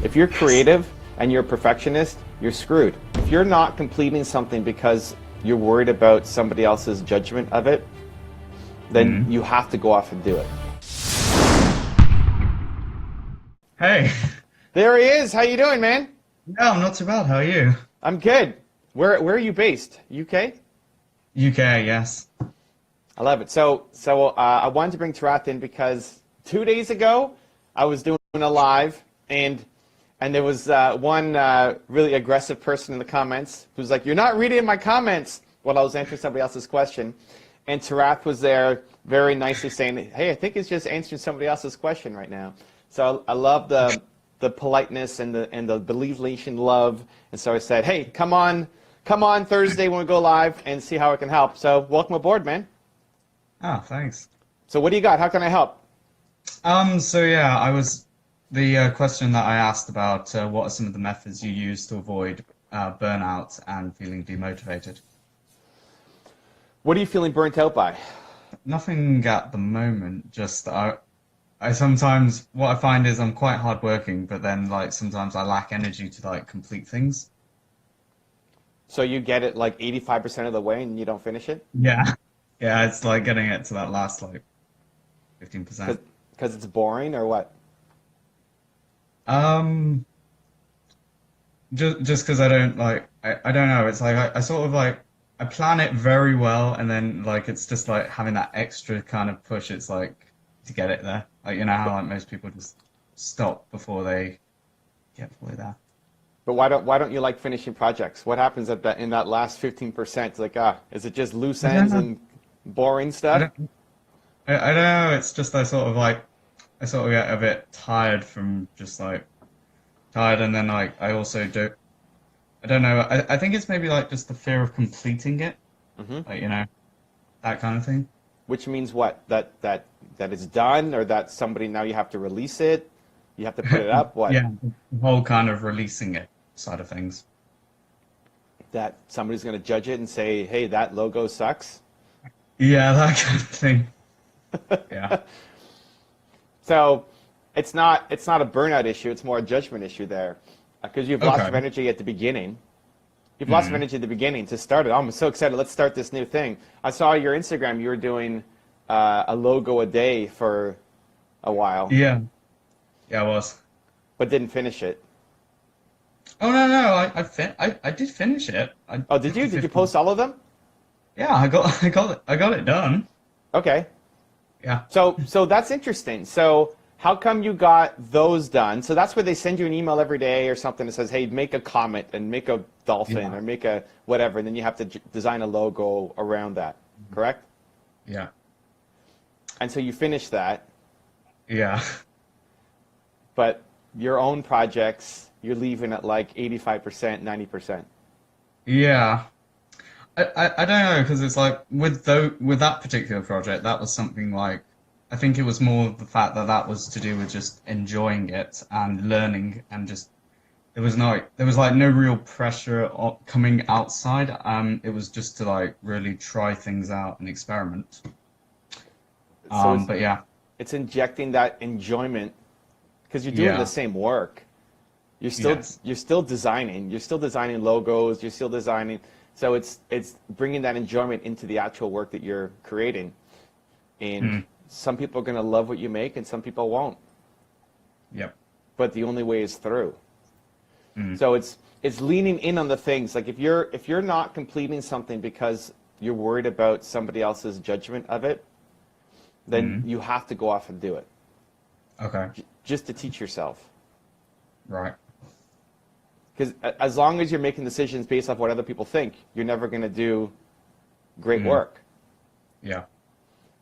If you're creative and you're a perfectionist, you're screwed. If you're not completing something because you're worried about somebody else's judgment of it, then you have to go off and do it. Hey. There he is. How you doing, man? Yeah, I'm not too bad. How are you? I'm good. Where are you based? UK? UK, yes. I love it. So I wanted to bring Tarath in because 2 days ago I was doing a live and there was one really aggressive person in the comments who's like, "You're not reading my comments," while I was answering somebody else's question. And Tarath was there very nicely saying, "Hey, I think it's just answering somebody else's question right now." So I love the politeness and the belief-lation love. And so I said, "Hey, come on Thursday when we go live and see how I can help." So welcome aboard, man. Oh, thanks. So what do you got? How can I help? So yeah, the question that I asked about what are some of the methods you use to avoid burnout and feeling demotivated? What are you feeling burnt out by? Nothing at the moment, just I sometimes, what I find is I'm quite hardworking, but then like sometimes I lack energy to like complete things. So you get it like 85% of the way and you don't finish it? Yeah. Yeah, it's like getting it to that last like 15%. Because it's boring or what? Um, just because I don't like, I don't know. It's like I sort of like I plan it very well, and then like it's just like having that extra kind of push. It's like to get it there. Like you know how like most people just stop before they get fully there. But why don't you like finishing projects? What happens in that last 15%? Like, is it just loose I don't ends know. and boring I stuff? don't. I don't know. It's just I sort of get a bit tired from just like tired, and then like I also do. I don't know. I think it's maybe like just the fear of completing it, Hmm. like you know that kind of thing. Which means what? That it's done, or that somebody now you have to release it, you have to put it up. What? Yeah, the whole kind of releasing it side of things. That somebody's going to judge it and say, "Hey, that logo sucks." Yeah, that kind of thing. Yeah. So it's not a burnout issue. It's more a judgment issue there, because you've lots of Okay. energy at the beginning. You've lots of energy at the beginning to start it. Oh, I'm so excited. Let's start this new thing. I saw your Instagram. You were doing a logo a day for a while, Yeah. Yeah, I was. but didn't finish it. Oh no, no, I did finish it. I Oh, did did the you? Did you 15. post all of them? Yeah, I got it done. Okay. Yeah. So that's interesting. So how come you got those done? So that's where they send you an email every day or something that says, "Hey, make a comet and make a dolphin Yeah. or make a whatever," and then you have to design a logo around that. Correct? Yeah. And so you finish that, Yeah. but your own projects, you're leaving at like 85%, 90%. Yeah. I don't know because it's like with that particular project, that was something like I think it was more the fact that that was to do with just enjoying it and learning and just there was like no real pressure coming outside. It was just to like really try things out and experiment. So But yeah, it's injecting that enjoyment because you're doing the yeah, same work. You're still yes, you're still designing. You're still designing logos. You're still designing. So it's bringing that enjoyment into the actual work that you're creating. And mm, some people are going to love what you make, and some people won't. yep, But the only way is through. mm, So it's leaning in on the things. Like if you're not completing something because you're worried about somebody else's judgment of it, then mm, you have to go off and do it okay, just to teach yourself. right, Because as long as you're making decisions based off what other people think, you're never going to do great mm, work. yeah,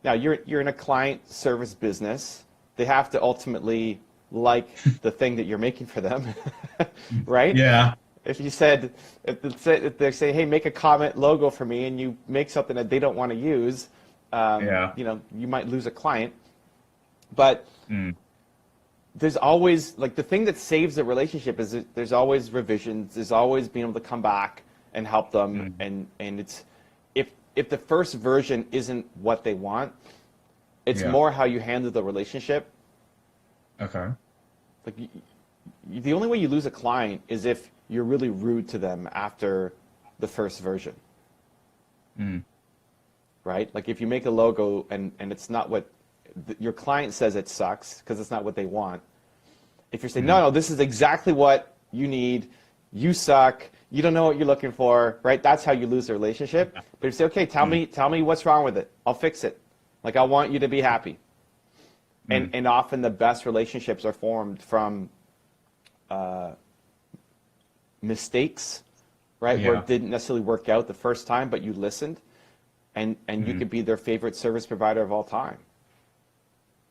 Now, you're in a client service business. They have to ultimately like the thing that you're making for them, right? yeah, If you said, if they say, "Hey, make a comment logo for me," and you make something that they don't want to use, yeah, you might lose a client. But mm, there's always, like, the thing that saves the relationship is that there's always revisions. There's always being able to come back and help them. mm, And it's, if the first version isn't what they want, it's yeah, more how you handle the relationship. okay, Like the only way you lose a client is if you're really rude to them after the first version. Right? Like if you make a logo and it's not what your client says it sucks because it's not what they want. If you're saying, no, this is exactly what you need, you suck, you don't know what you're looking for, right? That's how you lose the relationship. But if you say, okay, tell me what's wrong with it. I'll fix it. Like I want you to be happy. And often the best relationships are formed from mistakes, right? Where it didn't necessarily work out the first time, but you listened, and you could be their favorite service provider of all time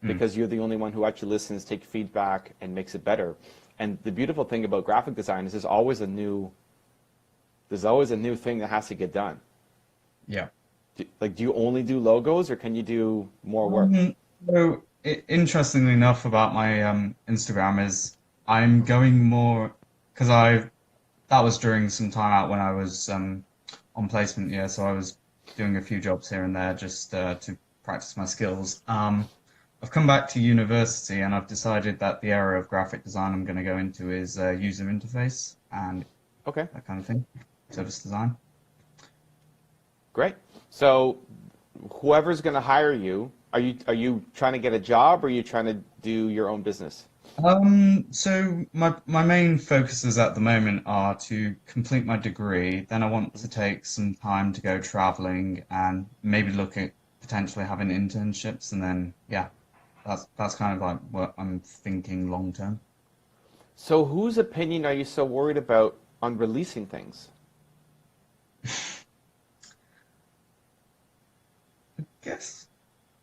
because you're the only one who actually listens, takes feedback, and makes it better. And the beautiful thing about graphic design is there's always a new thing that has to get done. Yeah. Do you only do logos, or can you do more work? So, interestingly enough, about my Instagram is I'm going more because that was during some time out when I was on placement year, so I was doing a few jobs here and there just to practice my skills. I've come back to university and I've decided that the area of graphic design I'm going to go into is user interface and that kind of thing, service design. Great. So whoever's going to hire you, are you trying to get a job, or are you trying to do your own business? So my main focuses at the moment are to complete my degree. Then I want to take some time to go traveling and maybe look at potentially having internships, and then that's kind of like what I'm thinking long term. So whose opinion are you so worried about on releasing things?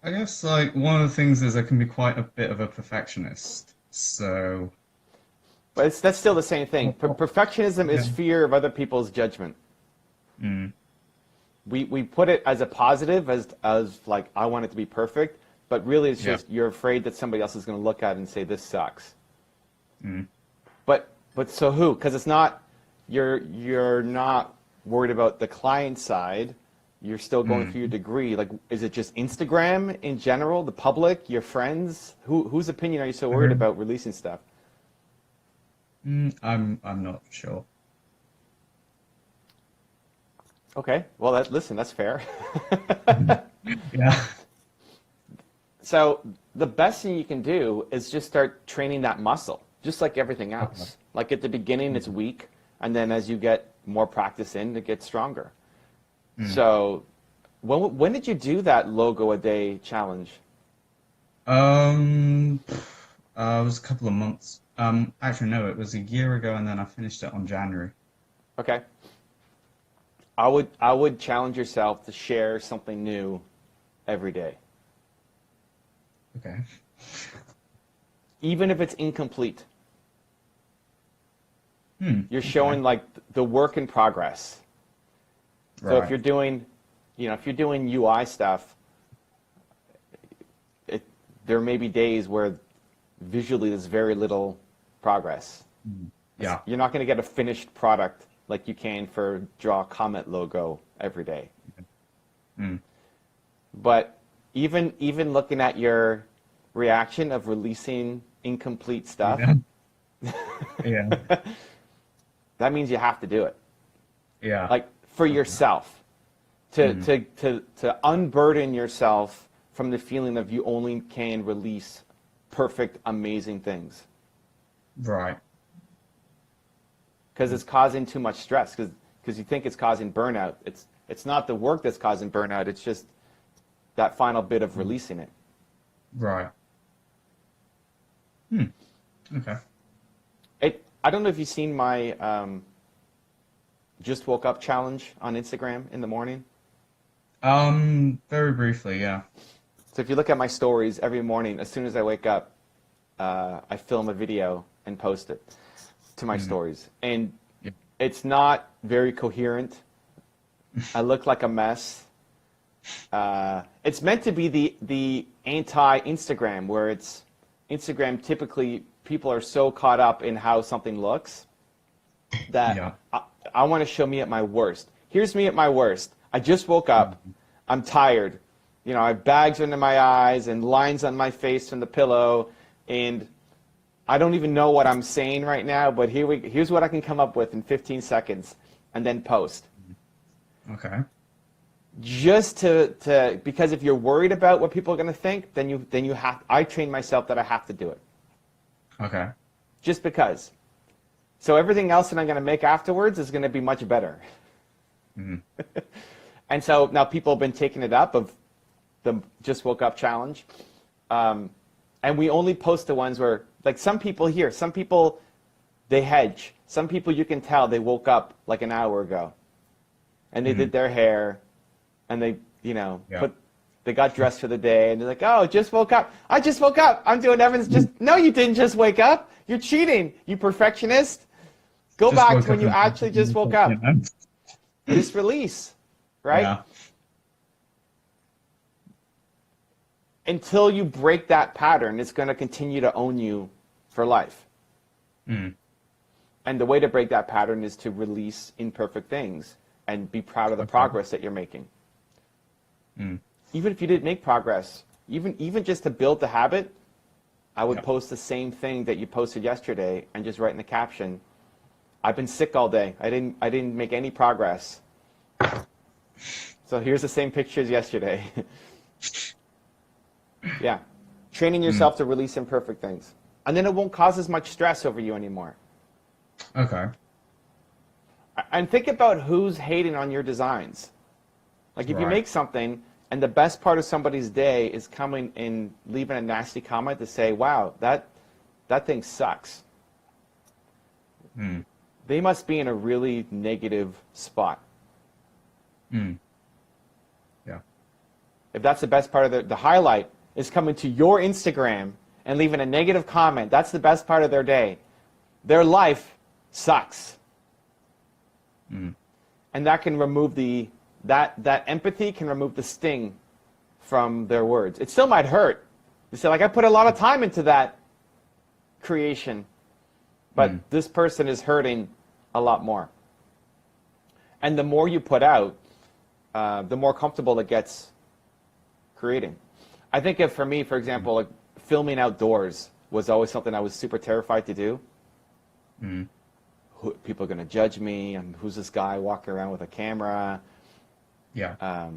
I guess like one of the things is I can be quite a bit of a perfectionist. So, but that's still the same thing. Perfectionism is fear of other people's judgment. We put it as a positive, as like I want it to be perfect, but really it's just you're afraid that somebody else is going to look at it and say this sucks. But so who? Because it's not you're not worried about the client side. You're still going through your degree. Like, is it just Instagram in general, the public, your friends? Whose opinion are you so worried about releasing stuff? I'm not sure. Okay. Well, listen, that's fair. Yeah. So the best thing you can do is just start training that muscle, just like everything else. Like at the beginning, it's weak, and then as you get more practice in, it gets stronger. So, when did you do that logo a day challenge? It was a couple of months. Actually, no, it was a year ago, and then I finished it on January. Okay. I would challenge yourself to share something new every day. Okay. Even if it's incomplete. You're showing like the work in progress. So if you're doing, if you're doing UI stuff, there may be days where visually there's very little progress. Yeah. You're not going to get a finished product like you can for draw a comment logo every day. But even looking at your reaction of releasing incomplete stuff, that means you have to do it. Yeah. Like for yourself, to unburden yourself from the feeling of you only can release perfect, amazing things. Right. Because it's causing too much stress. Because you think it's causing burnout. It's not the work that's causing burnout. It's just that final bit of releasing it. Right. Okay. I don't know if you've seen my Just Woke Up challenge on Instagram in the morning. Very briefly, yeah. So if you look at my stories every morning, as soon as I wake up, I film a video and post it to my stories. And it's not very coherent. I look like a mess. It's meant to be the anti-Instagram, where it's Instagram typically people are so caught up in how something looks that I want to show me at my worst. Here's me at my worst. I just woke up. I'm tired. I have bags under my eyes and lines on my face from the pillow, and I don't even know what I'm saying right now, but here's what I can come up with in 15 seconds, and then post. Okay. Just to because if you're worried about what people are going to think, then you have. I train myself that I have to do it. Okay. Just because. So everything else that I'm going to make afterwards is going to be much better. Mm-hmm. And so now people have been taking it up of the Just Woke Up challenge. And we only post the ones where, like some people here, some people, they hedge. Some people you can tell they woke up like an hour ago. And they did their hair, and they, they got dressed for the day, and they're like, oh, just woke up. I just woke up. I'm doing Evan's no, you didn't just wake up. You're cheating, you perfectionist. Go Just back woke to when up you and- actually just woke up. Just release, right? Yeah. Until you break that pattern, it's going to continue to own you for life. Mm. And the way to break that pattern is to release imperfect things and be proud of the progress that you're making. Mm. Even if you didn't make progress, even just to build the habit, I would post the same thing that you posted yesterday and just write in the caption, I've been sick all day. I didn't make any progress. So here's the same picture as yesterday. Yeah. Training yourself to release imperfect things. And then it won't cause as much stress over you anymore. Okay. And think about who's hating on your designs. Like if you Right. make something and the best part of somebody's day is coming and leaving a nasty comment to say, wow, that thing sucks. Mm. They must be in a really negative spot. Mm. Yeah. If that's the best part of the highlight is coming to your Instagram and leaving a negative comment, that's the best part of their day. Their life sucks. Mm. And that can remove that empathy can remove the sting from their words. It still might hurt. You say, like, I put a lot of time into that creation, but this person is hurting a lot more. And the more you put out, the more comfortable it gets creating. I think if for me, for example, like filming outdoors was always something I was super terrified to do. Mm. People are going to judge me, and who's this guy walking around with a camera? Yeah.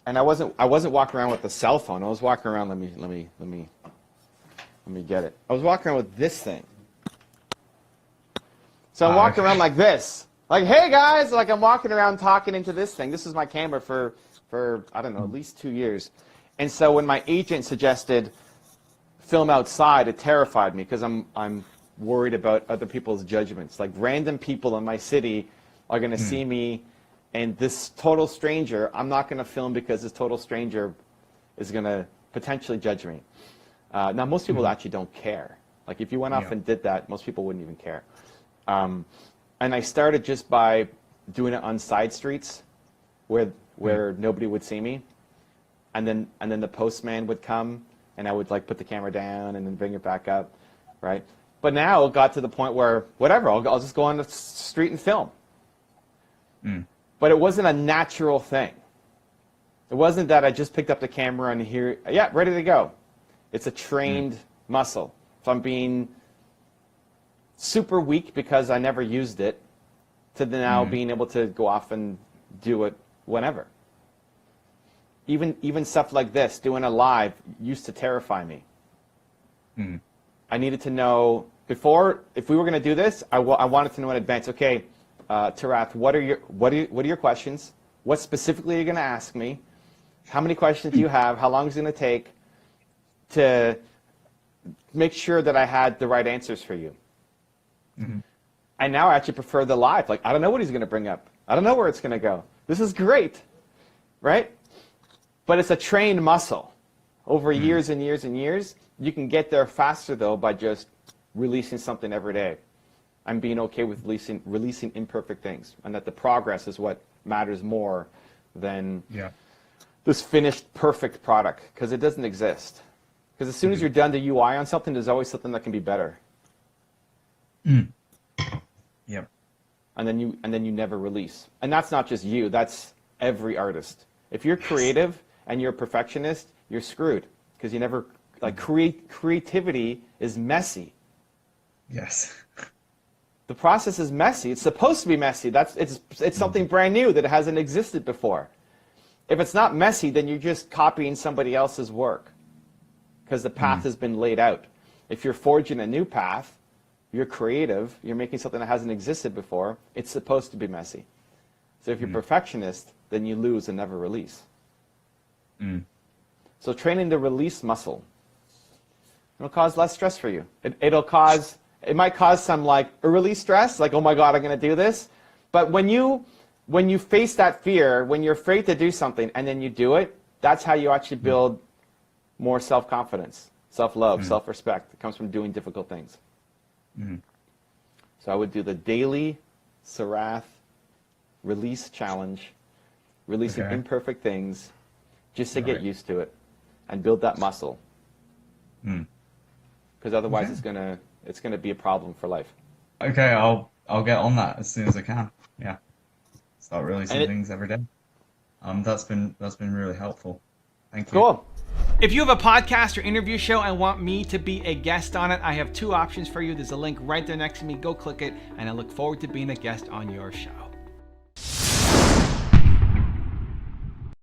And I wasn't walking around with a cell phone. I was walking around. Let me get it. I was walking around with this thing. So I'm walking around like this, like, hey guys, like I'm walking around talking into this thing. This is my camera for I don't know, at least 2 years. And so when my agent suggested film outside, it terrified me because I'm worried about other people's judgments. Like random people in my city are going to see me, and this total stranger, I'm not going to film because this total stranger is going to potentially judge me. Now, most people actually don't care. Like if you went off and did that, most people wouldn't even care. And I started just by doing it on side streets where nobody would see me. And then the postman would come, and I would like put the camera down and then bring it back up, right? But now it got to the point where, whatever, I'll just go on the street and film. But it wasn't a natural thing. It wasn't that I just picked up the camera and here, yeah, ready to go. It's a trained muscle. If I'm being super weak because I never used it, to now being able to go off and do it whenever. Even stuff like this, doing a live, used to terrify me. I needed to know before, if we were going to do this, I wanted to know in advance. Okay, Tarath, what are your questions? What specifically are you going to ask me? How many questions do you have? How long is it going to take to make sure that I had the right answers for you? And now I actually prefer the live. Like, I don't know what he's going to bring up. I don't know where it's going to go. This is great, right? But it's a trained muscle. Over years and years and years, you can get there faster, though, by just releasing something every day and being okay with releasing imperfect things, and that the progress is what matters more than this finished, perfect product, because it doesn't exist. Because as soon as you're done the UI on something, there's always something that can be better. Yep. And then you never release. And that's not just you, that's every artist. If you're creative and you're a perfectionist, you're screwed, because you never, like, creativity is messy. Yes. The process is messy. It's supposed to be messy. It's something brand new that hasn't existed before. If it's not messy, then you're just copying somebody else's work because the path has been laid out. If you're forging a new path, you're creative, you're making something that hasn't existed before, it's supposed to be messy. So if you're perfectionist, then you lose and never release. So training the release muscle, it'll cause less stress for you. It might cause some like early stress, like, oh my God, I'm going to do this. But when you face that fear, when you're afraid to do something and then you do it, that's how you actually build more self-confidence, self-love, self-respect. It comes from doing difficult things. So I would do the daily Sarath release challenge, releasing imperfect things just to get used to it and build that muscle. Because otherwise it's gonna be a problem for life. Okay, I'll get on that as soon as I can. Yeah. Start releasing things every day. That's been really helpful. Thank you. Cool. If you have a podcast or interview show and want me to be a guest on it, I have two options for you. There's a link right there next to me. Go click it, and I look forward to being a guest on your show.